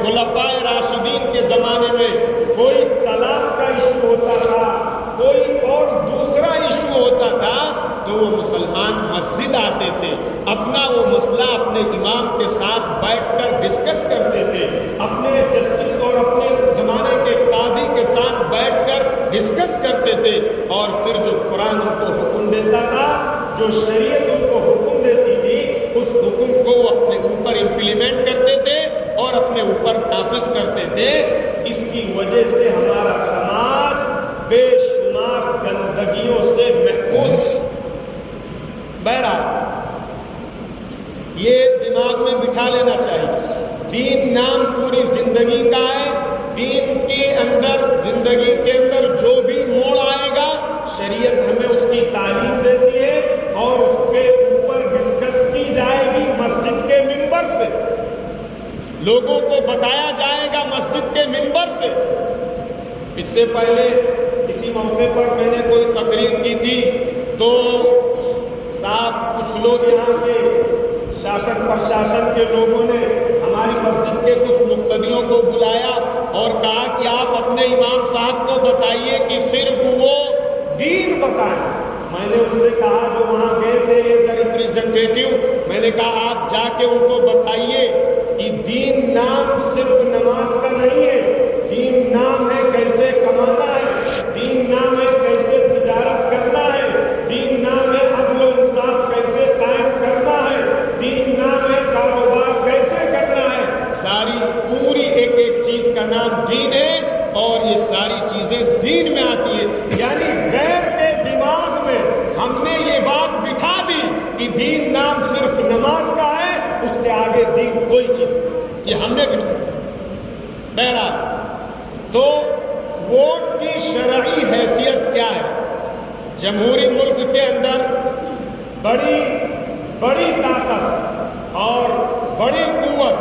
خلفائے راشدین کے زمانے میں کوئی طلاق کا ایشو ہوتا تھا، کوئی اور دوسرا ایشو ہوتا تھا، تو وہ مسلمان مسجد آتے تھے، اپنا وہ مسئلہ اپنے امام کے ساتھ بیٹھ کر ڈسکس کرتے تھے، اپنے جسٹس اور اپنے زمانے کے قاضی کے ساتھ بیٹھ کر ڈسکس کرتے تھے، اور پھر جو قرآن ان کو حکم دیتا تھا، جو شریعت ان کو حکم دیتی تھی، اس حکم کو وہ اپنے اوپر امپلیمنٹ کرتے تھے اور اپنے اوپر نافذ کرتے تھے۔ اس کی وجہ سے ہمارا سماج بے شمار گندگیوں سے محفوظ۔ بہرحال یہ دماغ میں بٹھا لینا چاہیے، دین نام پوری زندگی کا ہے، دین کے اندر، زندگی کے اندر جو بھی موڑ آئے گا، شریعت ہمیں اس کی تعلیم دیتی ہے اور اس کے اوپر ڈسکس کی جائے گی مسجد کے منبر سے، لوگوں کو بتایا جائے گا مسجد کے منبر سے۔ اس سے پہلے کسی موقع پر میں نے کوئی تقریر کی تھی، تو صاحب کچھ لوگ یہاں کے شاسن پرشاسن کے لوگوں نے ہماری مسجد کے کچھ مقتدیوں کو بلایا اور کہا کہ آپ اپنے امام صاحب کو بتائیے کہ صرف وہ دین بتائیں۔ میں نے ان سے کہا جو وہاں گئے تھے ایز اے ریپریزنٹیٹیو، میں نے کہا آپ جا کے ان کو بتائیے کہ دین نام صرف نماز کا نہیں ہے، دین نام ہے کیسے کمانا ہے، دین نام ہے کیسے تجارت کرنا ہے، دین نام ہے عدل و انصاف کیسے قائم کرنا ہے، دین نام ہے کاروبار کیسے کرنا ہے۔ ساری پوری ایک ایک چیز کا نام دین ہے، اور یہ ساری چیزیں دین میں آتی ہے۔ یعنی غیر کے دماغ میں ہم نے یہ بات بٹھا دی کہ دین نام صرف نماز کا ہے، اس کے آگے دین کوئی چیز نہیں، یہ ہم نے بٹھا۔ بہرحال تو ووٹ کی شرعی حیثیت کیا ہے؟ جمہوری ملک کے اندر بڑی طاقت اور بڑی قوت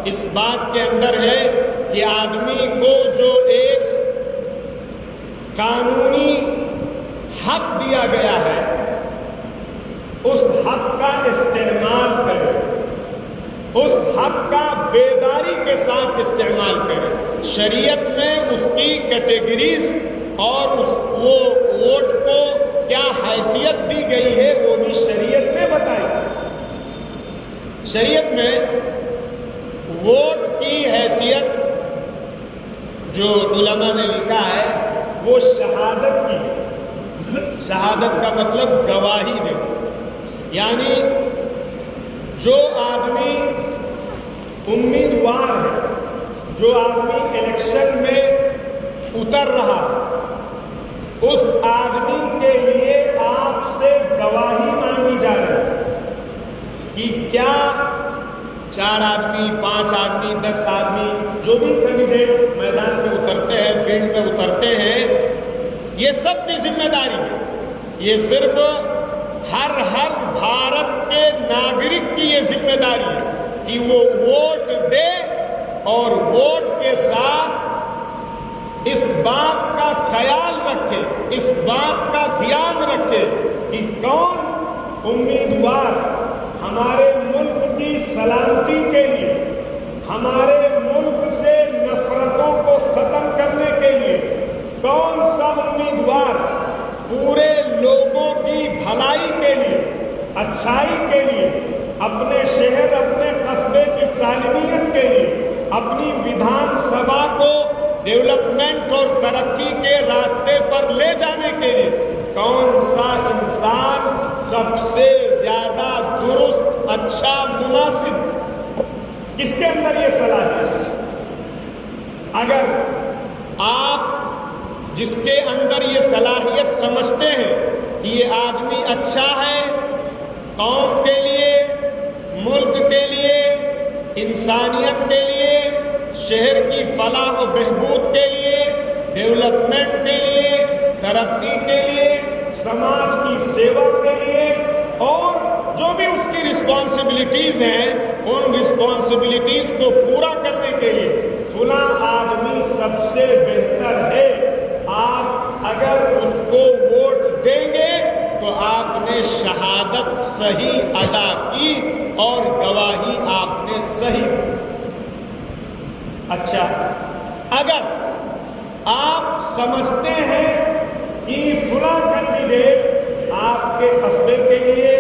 اس بات کے اندر ہے کہ آدمی کو جو ایک قانونی حق دیا گیا ہے، اس حق کا استعمال کرے، اس حق کا بیداری کے ساتھ استعمال کرے۔ شریعت میں اس کی کیٹیگریز اور وہ ووٹ کو کیا حیثیت دی گئی ہے وہ بھی شریعت نے بتائی۔ شریعت میں ووٹ کی حیثیت جو علماء نے لکھا ہے وہ شہادت کی ہے۔ شہادت کا مطلب گواہی دے، یعنی جو آدمی امیدوار ہے، جو آدمی الیکشن میں اتر رہا ہے، اس آدمی کے لیے آپ سے گواہی مانگی جا رہی ہے کہ کیا 4 آدمی، 5 آدمی، 10 آدمی، جو بھی کینڈیڈیٹ میدان میں اترتے ہیں، فیلڈ میں اترتے ہیں، یہ سب کی ذمہ داری ہے۔ یہ صرف ہر بھارت کے ناگرک کی یہ ذمہ داری ہے کہ وہ ووٹ دے اور ووٹ کے ساتھ اس بات کا خیال رکھے، اس بات کا دھیان رکھے کہ کون امیدوار ہمارے ملک کی سلامتی کے لیے، ہمارے ملک سے نفرتوں کو ختم کرنے کے لیے، کون سا امیدوار پورے لوگوں کی بھلائی کے لیے، اچھائی کے لیے، اپنے شہر، اپنے قصبے کی سالمیت کے لیے، اپنی ویدھان سبھا کو ڈیولپمنٹ اور ترقی کے راستے پر لے جانے کے لیے کون سا انسان سب سے زیادہ درست، اچھا، مناسب، کس کے اندر یہ صلاحیت؟ اگر آپ جس کے اندر یہ صلاحیت سمجھتے ہیں کہ یہ آدمی اچھا ہے قوم کے لیے، ملک کے لیے، انسانیت کے لیے، شہر کی فلاح و بہبود کے لیے، ڈیولپمنٹ کے لیے، ترقی کے لیے، سماج کی سیوا کے لیے، اور جو بھی اس کی رسپانسبلٹیز ہیں ان رسپانسبلٹیز کو پورا کرنے کے لیے فلاں آدمی سب سے بہتر ہے، آپ اگر اس کو ووٹ دیں گے تو آپ نے شہادت صحیح ادا کی اور گواہی آپ نے صحیح۔ اچھا، اگر آپ سمجھتے ہیں کہ فلاں کینڈیڈیٹ آپ کے قصبے کے لیے،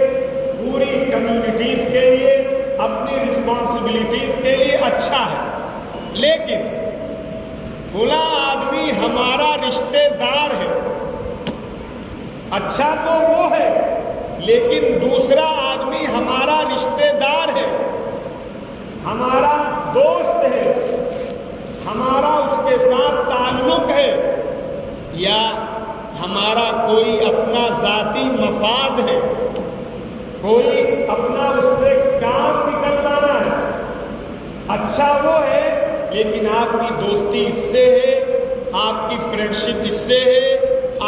پوری کمیونٹیز کے لیے، اپنی رسپانسبلٹیز کے لیے اچھا ہے، لیکن فلاں آدمی ہمارا رشتہ دار ہے، اچھا تو وہ ہے لیکن دوسرا آدمی ہمارا رشتہ دار ہے، ہمارا دوست ہے، ہمارا اس کے ساتھ تعلق ہے، یا ہمارا کوئی اپنا ذاتی مفاد ہے، کوئی اپنا اس سے کام نکلوانا ہے، اچھا وہ ہے لیکن آپ کی دوستی اس سے ہے، آپ کی فرینڈشپ اس سے ہے،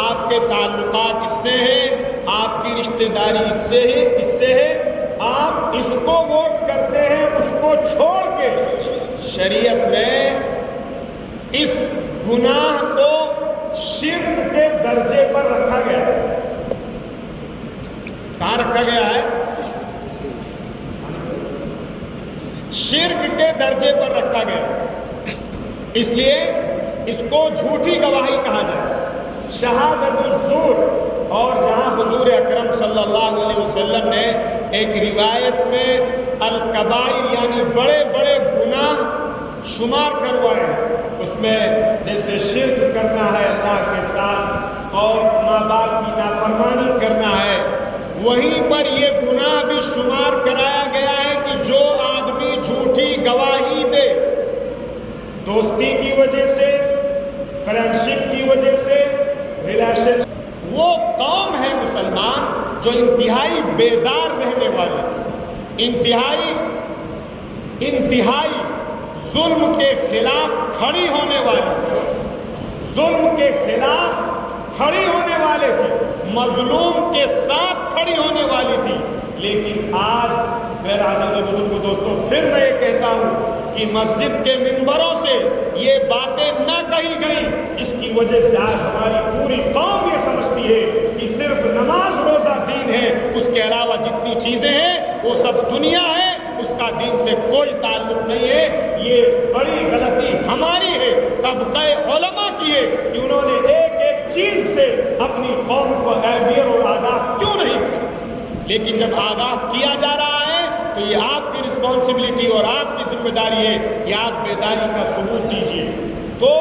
آپ کے تعلقات اس سے ہیں، آپ کی رشتہ داری اس سے ہے، آپ اس کو ووٹ کرتے ہیں، اس کو چھوڑ کے۔ شریعت میں اس گناہ کو شرک کے درجے پر رکھا گیا ہے۔ کہاں رکھا گیا ہے؟ شرک کے درجے پر رکھا گیا ہے، اس لیے اس کو جھوٹی گواہی کہا جائے، شہادت الزور۔ اور جہاں حضور اکرم صلی اللہ علیہ وسلم نے ایک روایت میں الکبائر یعنی بڑے بڑے گناہ شمار کروائے، اس میں جیسے شرک کرنا ہے اللہ کے ساتھ اور ماں باپ کی نافرمانی کرنا ہے، وہیں پر یہ گناہ بھی شمار کرایا گیا ہے کہ جو آدمی جھوٹی گواہی دے، دوستی کی وجہ سے، فرینڈشپ کی وجہ سے، ریلیشن، وہ قوم ہے مسلمان جو انتہائی بیدار رہنے والی تھی، انتہائی ظلم کے خلاف کھڑی ہونے والی تھی، ظلم کے خلاف کھڑی ہونے والے تھی، مظلوم کے ساتھ کھڑی ہونے والی تھی۔ لیکن آج میرے عزیز و بزرگ دوستوں، پھر میں یہ کہتا ہوں کہ مسجد کے منبروں سے یہ باتیں نہ کہی گئیں، جس کی وجہ سے آج ہماری پوری قوم یہ سمجھتی ہے کہ صرف نماز روزہ دین ہے، اس کے علاوہ جتنی چیزیں ہیں وہ سب دنیا ہے، اس کا دین سے کوئی تعلق نہیں ہے۔ یہ بڑی غلطی ہماری ہے، طبقہ علماء کی ہے کہ انہوں نے ایک ایک چیز سے اپنی قوم کو اویئر اور آگاہ کیوں نہیں کیا، لیکن جب آگاہ کیا جا رہا ہے تو یہ آپ کی رسپانسبلٹی اور آپ کی ذمہ داری ہے کہ آپ بیداری کا ثبوت دیجیے۔ تو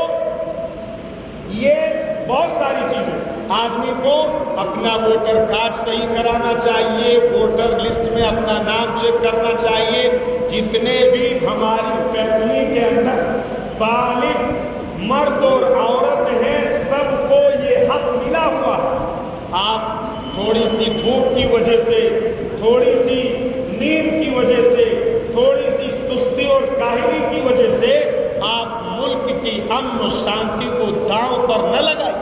یہ بہت ساری چیزیں، آدمی کو اپنا ووٹر کارڈ صحیح کرانا چاہیے، ووٹر لسٹ میں اپنا نام چیک کرنا چاہیے، جتنے بھی ہماری فیملی کے اندر بالغ مرد اور عورت ہیں سب کو یہ حق ملا ہوا ہے۔ آپ تھوڑی سی دھوپ کی وجہ سے، تھوڑی سی نیند کی وجہ سے، تھوڑی سی سستی اور کاہلی کی وجہ سے آپ ملک کی امن و شانتی کو داؤں پر نہ لگائیں۔